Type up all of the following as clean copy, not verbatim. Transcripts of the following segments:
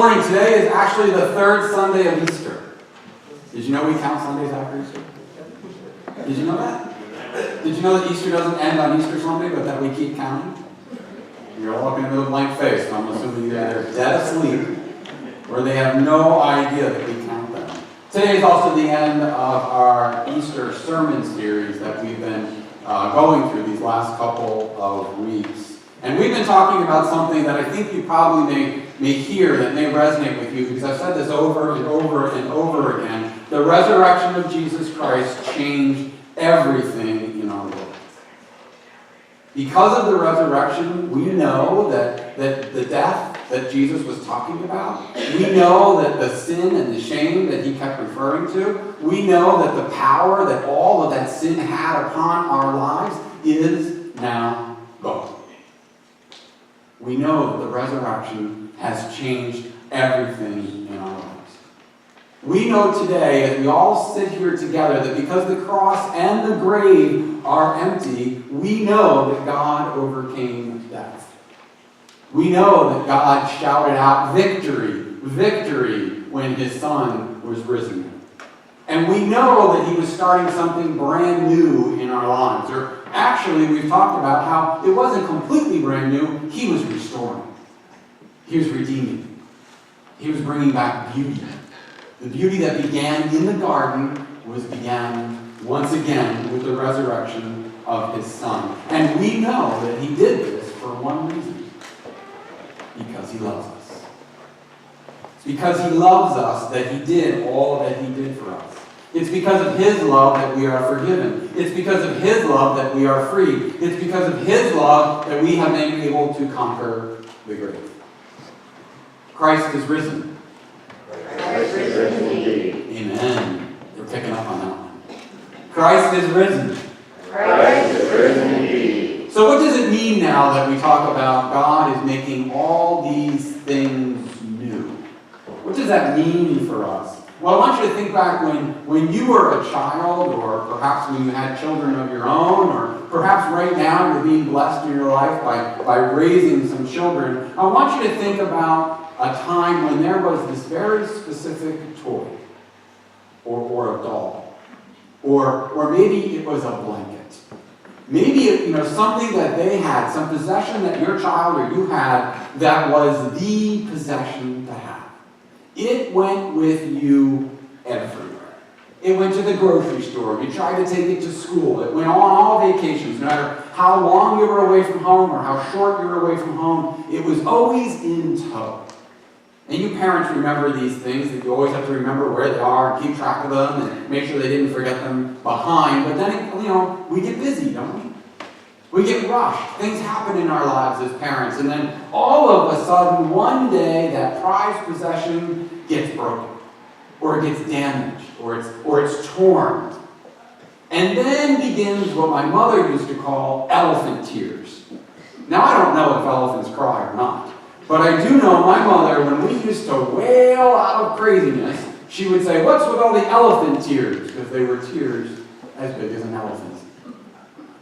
morning. Today is actually the third Sunday of Easter. Did you know we count Sundays after Easter? Did you know that? Did you know that Easter doesn't end on Easter Sunday, but that we keep counting? You're all looking at a blank face, so I'm assuming they're dead asleep, or they have no idea that we count them. Today is also the end of our Easter sermon series that we've been going through these last couple of weeks. And we've been talking about something that I think you probably may hear that may resonate with you, because I've said this over and over and over again. The resurrection of Jesus Christ changed everything in our world. Because of the resurrection, we know that the death that Jesus was talking about, we know that the sin and the shame that he kept referring to, we know that the power that all of that sin had upon our lives is now gone. We know that the resurrection has changed everything in our lives. We know today, as we all sit here together, that because the cross and the grave are empty, we know that God overcame death. We know that God shouted out victory, victory, when his Son was risen. And we know that he was starting something brand new in our lives. Or actually, we've talked about how it wasn't completely brand new. He was restoring. He was redeeming. He was bringing back beauty. The beauty that began in the garden began once again with the resurrection of his Son. And we know that he did this for one reason. Because he loves us. It's because he loves us that he did all that he did for us. It's because of his love that we are forgiven. It's because of his love that we are free. It's because of his love that we have been able to conquer the grave. Christ is risen. Christ is risen indeed. Amen. You're picking up on that one. Christ is risen. Christ is risen indeed. So what does it mean now that we talk about God is making all these things new? What does that mean for us? Well, I want you to think back when you were a child, or perhaps when you had children of your own, or perhaps right now you're being blessed in your life by raising some children. I want you to think about a time when there was this very specific toy, or a doll, or maybe it was a blanket. Maybe something that they had, some possession that your child or you had that was the possession to have. It went with you everywhere. It went to the grocery store. You tried to take it to school. It went on all vacations. No matter how long you were away from home or how short you were away from home, it was always in tow. And you parents remember these things, that you always have to remember where they are and keep track of them and make sure they didn't forget them behind. But then, we get busy, don't we? We get rushed. Things happen in our lives as parents. And then all of a sudden, one day, that prized possession gets broken. Or it gets damaged. Or it's torn. And then begins what my mother used to call elephant tears. Now, I don't know if elephants cry or not. But I do know my mother, when we used to wail out of craziness, she would say, "What's with all the elephant tears?" Because they were tears as big as an elephant.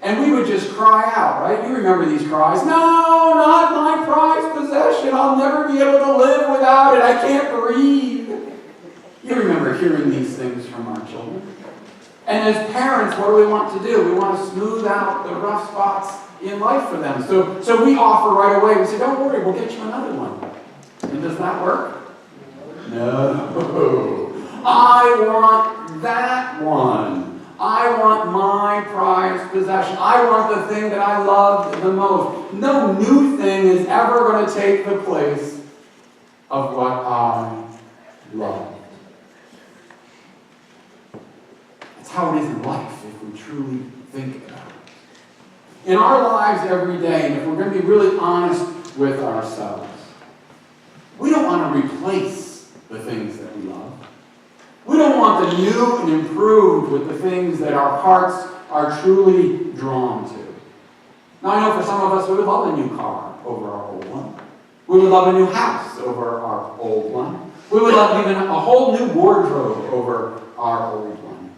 And we would just cry out, right? You remember these cries. "No, not my prized possession. I'll never be able to live without it. I can't breathe." You remember hearing these things from our children. And as parents, what do we want to do? We want to smooth out the rough spots in life for them. So we offer right away. We say, "Don't worry, we'll get you another one." And does that work? No. I want that one. I want my prized possession. I want the thing that I love the most. No new thing is ever going to take the place of what I love. That's how it is in life, if we truly think about it. In our lives every day, and if we're going to be really honest with ourselves, we don't want to replace the things that we love. We don't want the new and improved with the things that our hearts are truly drawn to. Now, I know for some of us, we would love a new car over our old one. We would love a new house over our old one. We would love even a whole new wardrobe over our old one.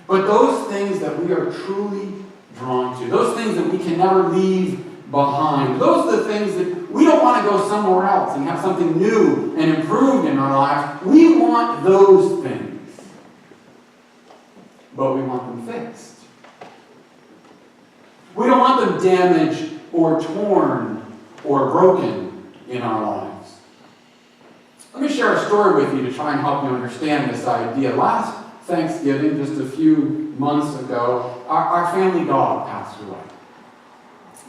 But those things that we are truly drawn to, those things that we can never leave behind, those are the things that We don't want to go somewhere else and have something new and improved in our lives. We want those things. But we want them fixed. We don't want them damaged or torn or broken in our lives. Let me share a story with you to try and help you understand this idea. Last Thanksgiving, just a few months ago, our family dog passed away.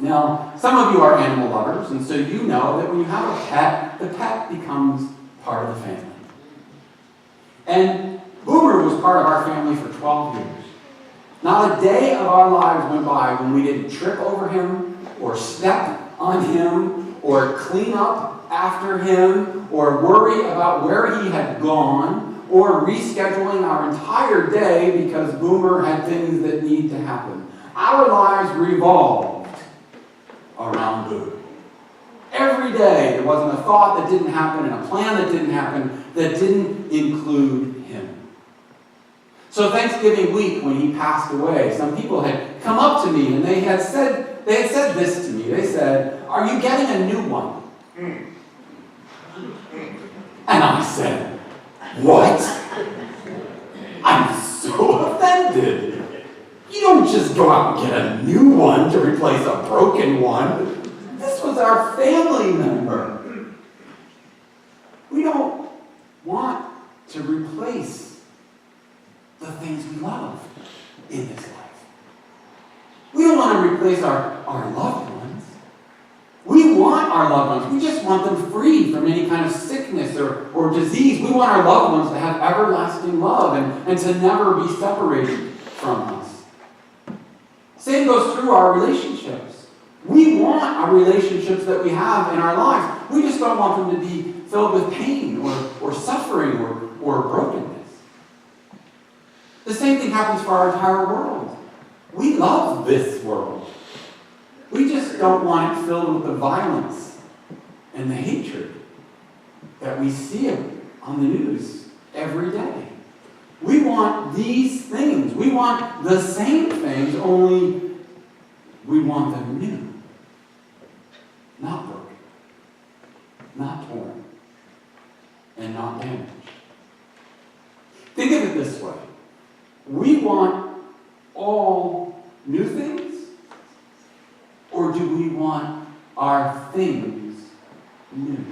Now, some of you are animal lovers, and so you know that when you have a pet, the pet becomes part of the family. And Boomer was part of our family for 12 years. Not a day of our lives went by when we didn't trip over him, or step on him, or clean up after him, or worry about where he had gone, or rescheduling our entire day because Boomer had things that need to happen. Our lives revolved around Boomer. Every day there wasn't a thought that didn't happen and a plan that didn't happen that didn't include him. So Thanksgiving week when he passed away, some people had come up to me and they had said this to me. They said, "Are you getting a new one?" And I said, "What?" I'm so offended. You don't just go out and get a new one to replace a broken one. This was our family member. We don't want to replace the things we love in this life. We don't want to replace our loved ones. We want our loved ones. We just want them free from any kind of sickness or disease. We want our loved ones to have everlasting love and to never be separated from us. Same goes through our relationships. We want our relationships that we have in our lives. We just don't want them to be filled with pain or suffering or brokenness. The same thing happens for our entire world. We love this world. We just don't want it filled with the violence and the hatred that we see on the news every day. We want these things. We want the same things, only we want them new. Not broken, not torn, and not damaged. Think of it this way. We want all new things, or do we want our things new?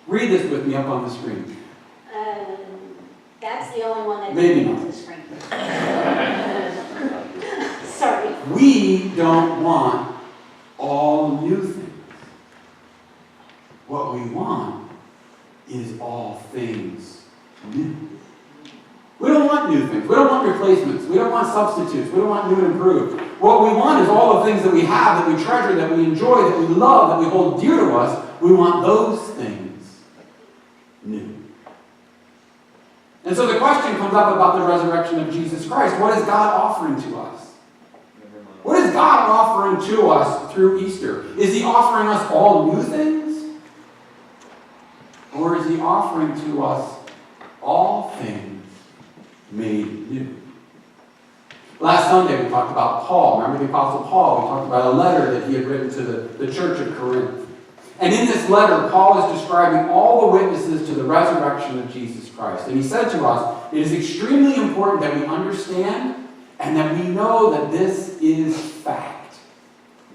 Read this with me up on the screen. That's the only one that Maybe didn't not. use the screen. Sorry. We don't want all new things. What we want is all things new. We don't want new things. We don't want replacements. We don't want substitutes. We don't want new and improved. What we want is all the things that we have, that we treasure, that we enjoy, that we love, that we hold dear to us. We want those things new. And so the question comes up about the resurrection of Jesus Christ. What is God offering to us? What is God offering to us through Easter? Is he offering us all new things? Or is he offering to us all things made new? Last Sunday we talked about Paul. Remember the Apostle Paul? We talked about a letter that he had written to the church at Corinth. And in this letter, Paul is describing all the witnesses to the resurrection of Jesus Christ. And he said to us, it is extremely important that we understand and that we know that this is fact.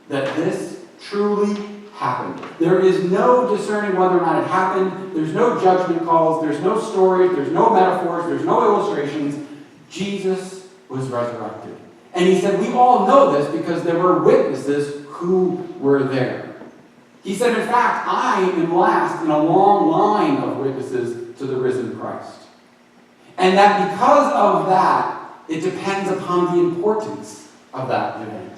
That this truly happened. There is no discerning whether or not it happened. There's no judgment calls. There's no stories. There's no metaphors. There's no illustrations. Jesus was resurrected. And he said, we all know this because there were witnesses who were there. He said, in fact, I am last in a long line of witnesses to the risen Christ. And that because of that, it depends upon the importance of that event.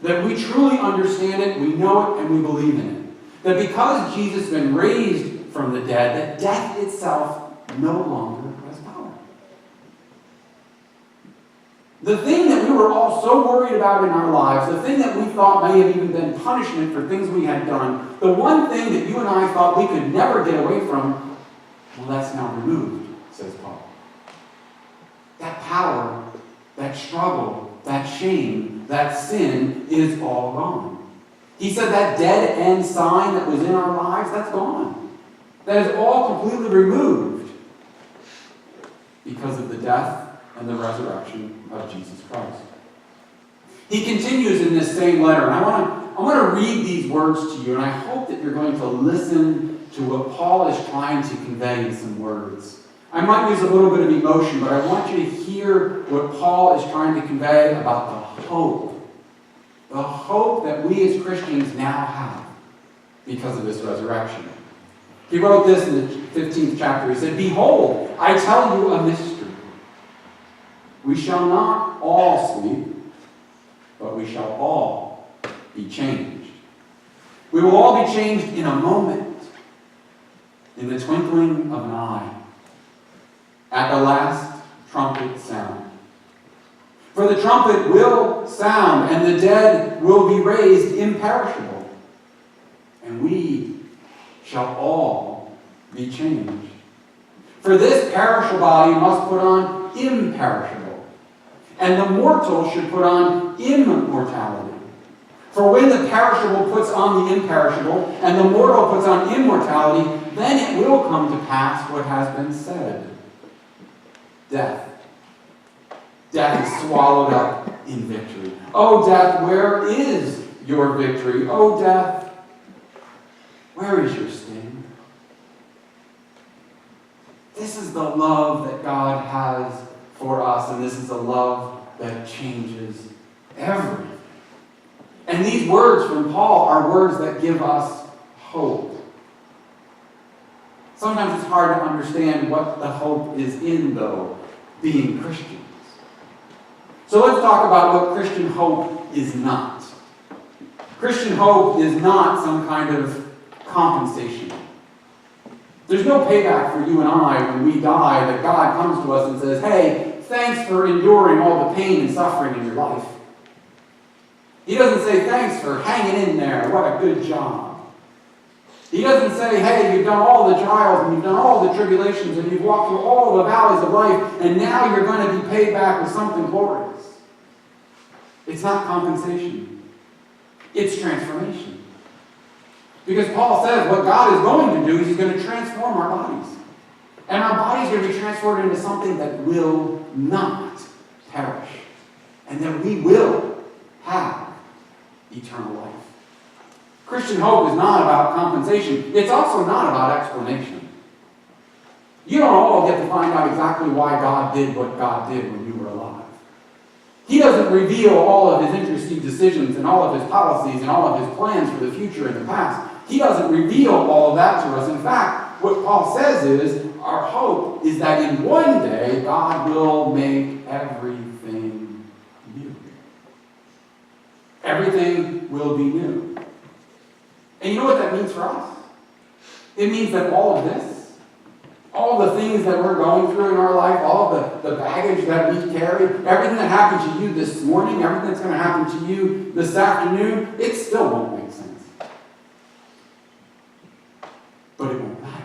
That we truly understand it, we know it, and we believe in it. That because Jesus has been raised from the dead, that death itself no longer has power. The thing that we were all so worried about in our lives, the thing that we thought may have even been punishment for things we had done, the one thing that you and I thought we could never get away from, well, that's now removed, says Paul. That power, that struggle, that shame, that sin is all gone. He said that dead end sign that was in our lives, that's gone. That is all completely removed because of the death and the resurrection of Jesus Christ. He continues in this same letter, and I want to read these words to you, and I hope that you're going to listen to what Paul is trying to convey in some words. I might use a little bit of emotion, but I want you to hear what Paul is trying to convey about the hope that we as Christians now have because of this resurrection. He wrote this in the 15th chapter. He said, "Behold, I tell you a mystery. We shall not all sleep, but we shall all be changed. We will all be changed in a moment, in the twinkling of an eye, at the last trumpet sound. For the trumpet will sound, and the dead will be raised imperishable, and we shall all be changed. For this perishable body must put on imperishable, and the mortal should put on immortality. For when the perishable puts on the imperishable, and the mortal puts on immortality, then it will come to pass what has been said. Death is swallowed up in victory. O death, where is your victory? O death, where is your sting?" This is the love that God has for us, and this is a love that changes everything. And these words from Paul are words that give us hope. Sometimes it's hard to understand what the hope is in, though, being Christians. So let's talk about what Christian hope is not. Christian hope is not some kind of compensation. There's no payback for you and I when we die that God comes to us and says, "Hey, thanks for enduring all the pain and suffering in your life." He doesn't say, "Thanks for hanging in there. What a good job." He doesn't say, "Hey, you've done all the trials and you've done all the tribulations and you've walked through all the valleys of life and now you're going to be paid back with something glorious." It's not compensation. It's transformation. Because Paul says what God is going to do is He's going to transform our bodies. And our bodies are going to be transformed into something that will not perish. And that we will have eternal life. Christian hope is not about compensation. It's also not about explanation. You don't all get to find out exactly why God did what God did when you were alive. He doesn't reveal all of His interesting decisions and all of His policies and all of His plans for the future and the past. He doesn't reveal all of that to us. In fact, what Paul says is, our hope is that in one day, God will make everything new. Everything will be new. And you know what that means for us? It means that all of this, all the things that we're going through in our life, all of the baggage that we carry, everything that happened to you this morning, everything that's going to happen to you this afternoon, it still won't make sense. But it won't matter.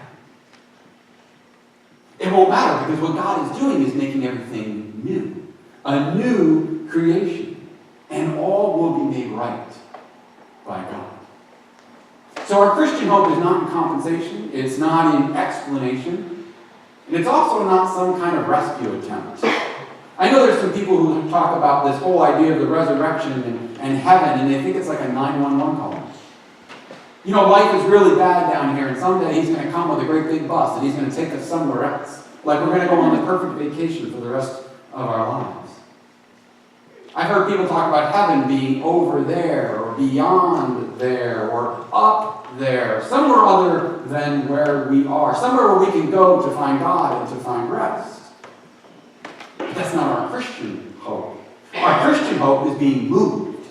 It won't matter because what God is doing is making everything new. A new creation. And all will be made right by God. So our Christian hope is not in compensation. It's not in explanation. And it's also not some kind of rescue attempt. I know there's some people who talk about this whole idea of the resurrection and heaven, and they think it's like a 911 call. You know, life is really bad down here, and someday He's going to come with a great big bus, and He's going to take us somewhere else. Like we're going to go on the perfect vacation for the rest of our lives. I've heard people talk about heaven being over there, or beyond there, or up there, somewhere other than where we are, somewhere where we can go to find God and to find rest. But that's not our Christian hope. Our Christian hope is being moved.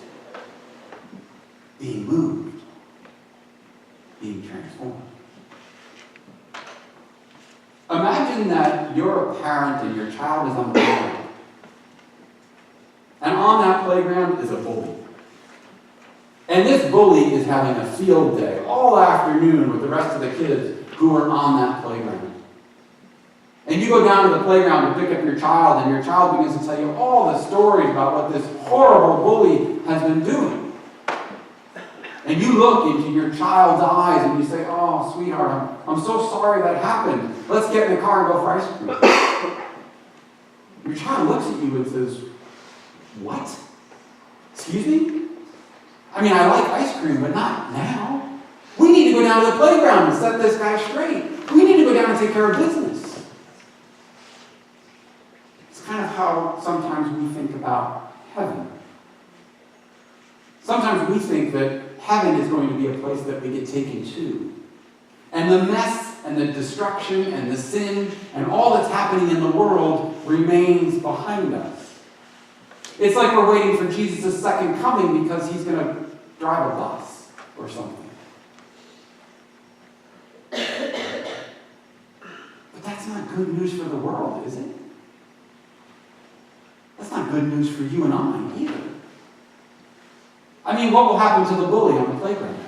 Being moved. Being transformed. Imagine that you're a parent and your child is on the playground. And on that playground is a bully. And this bully is having a field day all afternoon with the rest of the kids who are on that playground. And you go down to the playground to pick up your child, and your child begins to tell you all the stories about what this horrible bully has been doing. And you look into your child's eyes and you say, oh, sweetheart, I'm so sorry that happened. Let's get in the car and go for ice cream. Your child looks at you and says, what? Excuse me? I mean, I like ice cream, but not now. We need to go down to the playground and set this guy straight. We need to go down and take care of business. It's kind of how sometimes we think about heaven. Sometimes we think that heaven is going to be a place that we get taken to. And the mess and the destruction and the sin and all that's happening in the world remains behind us. It's like we're waiting for Jesus' second coming because he's going to drive a bus or something. But that's not good news for the world, is it? That's not good news for you and I either. I mean, what will happen to the bully on the playground?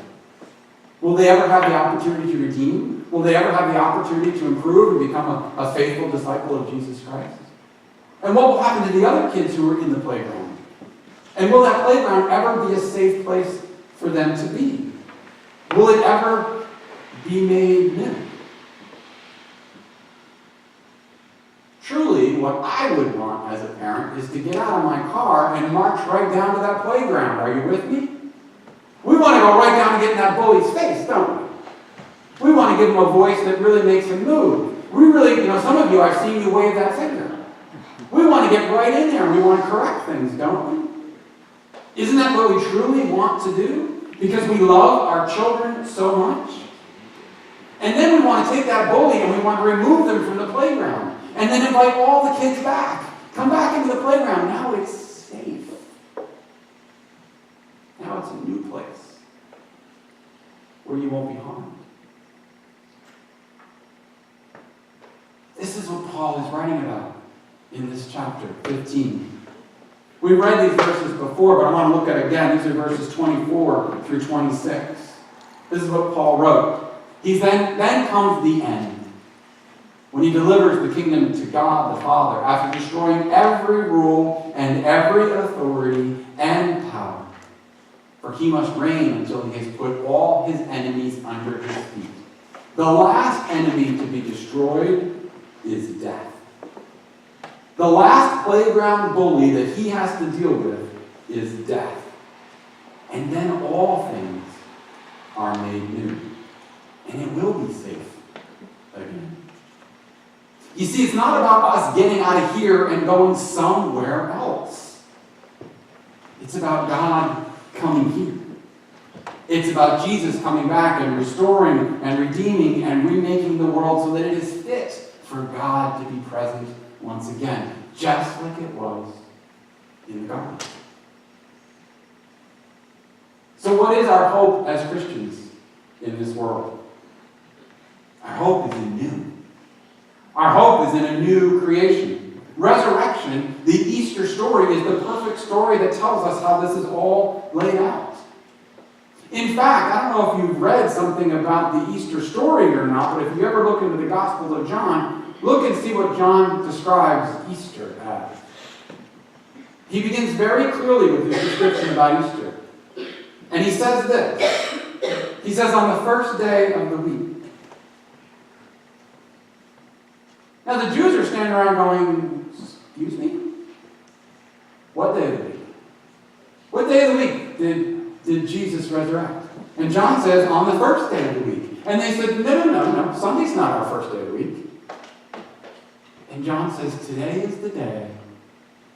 Will they ever have the opportunity to redeem? Will they ever have the opportunity to improve and become a faithful disciple of Jesus Christ? And what will happen to the other kids who are in the playground? And will that playground ever be a safe place for them to be? Will it ever be made new? Truly, what I would want as a parent is to get out of my car and march right down to that playground. Are you with me? We want to go right down and get in that bully's face, don't we? We want to give him a voice that really makes him move. We really, some of you, I've seen you wave that finger. We want to get right in there and we want to correct things, don't we? Isn't that what we truly want to do? Because we love our children so much. And then we want to take that bully and we want to remove them from the playground. And then invite all the kids back. Come back into the playground. Now it's safe. Now it's a new place where you won't be harmed. This is what Paul is writing about in this chapter 15. We've read these verses before, but I want to look at it again. These are verses 24 through 26. This is what Paul wrote. Then comes the end, when he delivers the kingdom to God the Father, after destroying every rule and every authority and power. For he must reign until he has put all his enemies under his feet. The last enemy to be destroyed is death. The last playground bully that he has to deal with is death. And then all things are made new. And it will be safe again. You see, it's not about us getting out of here and going somewhere else. It's about God coming here. It's about Jesus coming back and restoring and redeeming and remaking the world so that it is fit for God to be present once again, just like it was in the garden. So what is our hope as Christians in this world? Our hope is in new. Our hope is in a new creation. Resurrection, the Easter story, is the perfect story that tells us how this is all laid out. In fact, I don't know if you've read something about the Easter story or not, but if you ever look into the Gospel of John, look and see what John describes Easter as. He begins very clearly with his description about Easter. And he says this. He says, on the first day of the week. Now the Jews are standing around going, excuse me? What day of the week? What day of the week did Jesus resurrect? And John says, on the first day of the week. And they said, no, Sunday's not our first day of the week. And John says, today is the day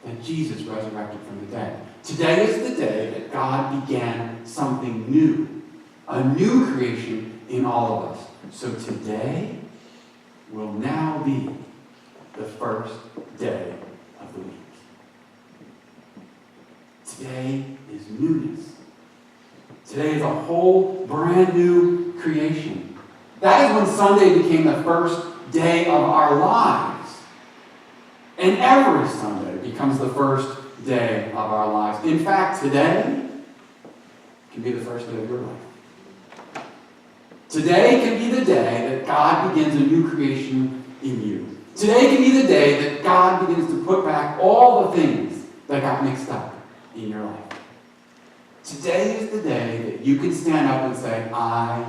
that Jesus resurrected from the dead. Today is the day that God began something new. A new creation in all of us. So today will now be the first day of the week. Today is newness. Today is a whole brand new creation. That is when Sunday became the first day of our lives. And every Sunday becomes the first day of our lives. In fact, today can be the first day of your life. Today can be the day that God begins a new creation in you. Today can be the day that God begins to put back all the things that got mixed up in your life. Today is the day that you can stand up and say, I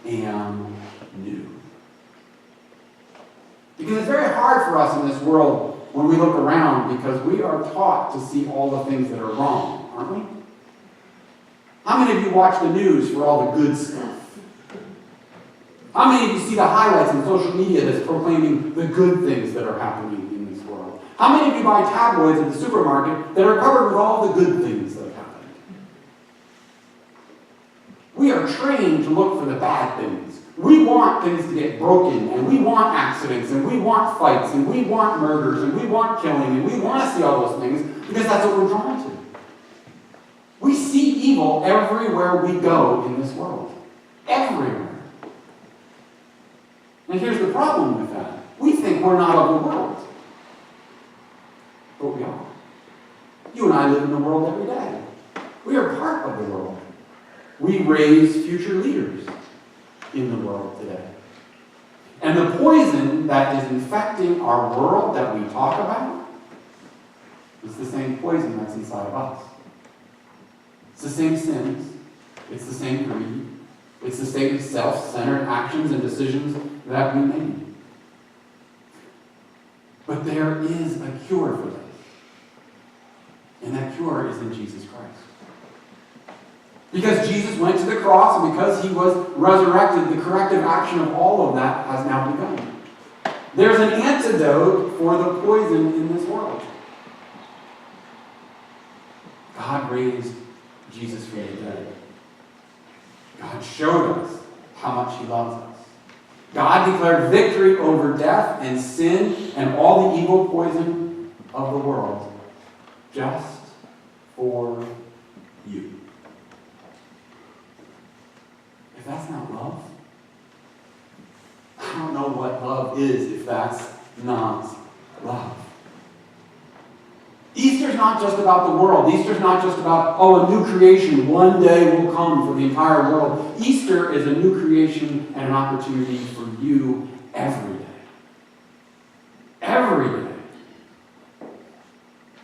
am new. Because it's very hard for us in this world when we look around, because we are taught to see all the things that are wrong, aren't we? How many of you watch the news for all the good stuff? How many of you see the highlights on social media that's proclaiming the good things that are happening in this world? How many of you buy tabloids at the supermarket that are covered with all the good things that have happened? We are trained to look for the bad things. We want things to get broken, and we want accidents, and we want fights, and we want murders, and we want killing, and we want to see all those things because that's what we're drawn to. We see evil everywhere we go in this world. Everywhere. And here's the problem with that. We think we're not of the world. But we are. You and I live in the world every day. We are part of the world. We raise future leaders in the world today. And the poison that is infecting our world that we talk about is the same poison that's inside of us. It's the same sins. It's the same greed. It's the same self-centered actions and decisions that we made. But there is a cure for this. And that cure is in Jesus Christ. Because Jesus went to the cross, and because he was resurrected, the corrective action of all of that has now begun. There's an antidote for the poison in this world. God raised Jesus from the dead. God showed us how much he loves us. God declared victory over death and sin and all the evil poison of the world just for you. If that's not love, I don't know what love is if that's not love. Easter's not just about the world. Easter's not just about, a new creation one day will come for the entire world. Easter is a new creation and an opportunity for you every day. Every day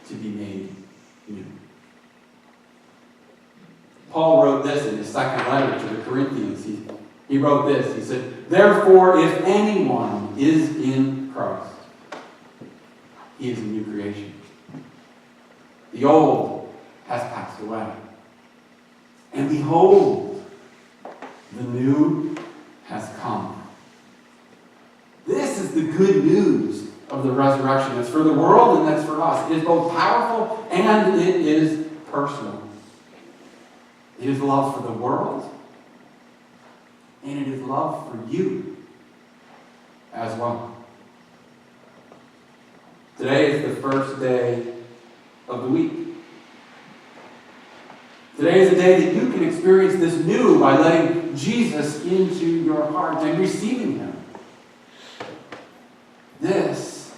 to be made new. Paul wrote this in his second letter to the Corinthians. He wrote this. He said, therefore, if anyone is in Christ, he is a new creation. The old has passed away. And behold, the new has come. This is the good news of the resurrection. It's for the world and that's for us. It is both powerful and it is personal. It is love for the world and it is love for you as well. Today is the first day of the week. Today is a day that you can experience this new by letting Jesus into your heart and receiving him. This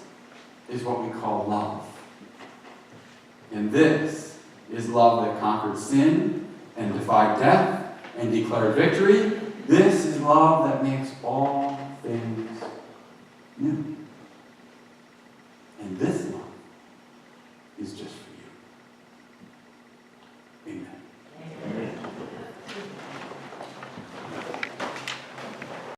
is what we call love. And this is love that conquered sin and defied death and declared victory. This is love that makes all things new. And this love is just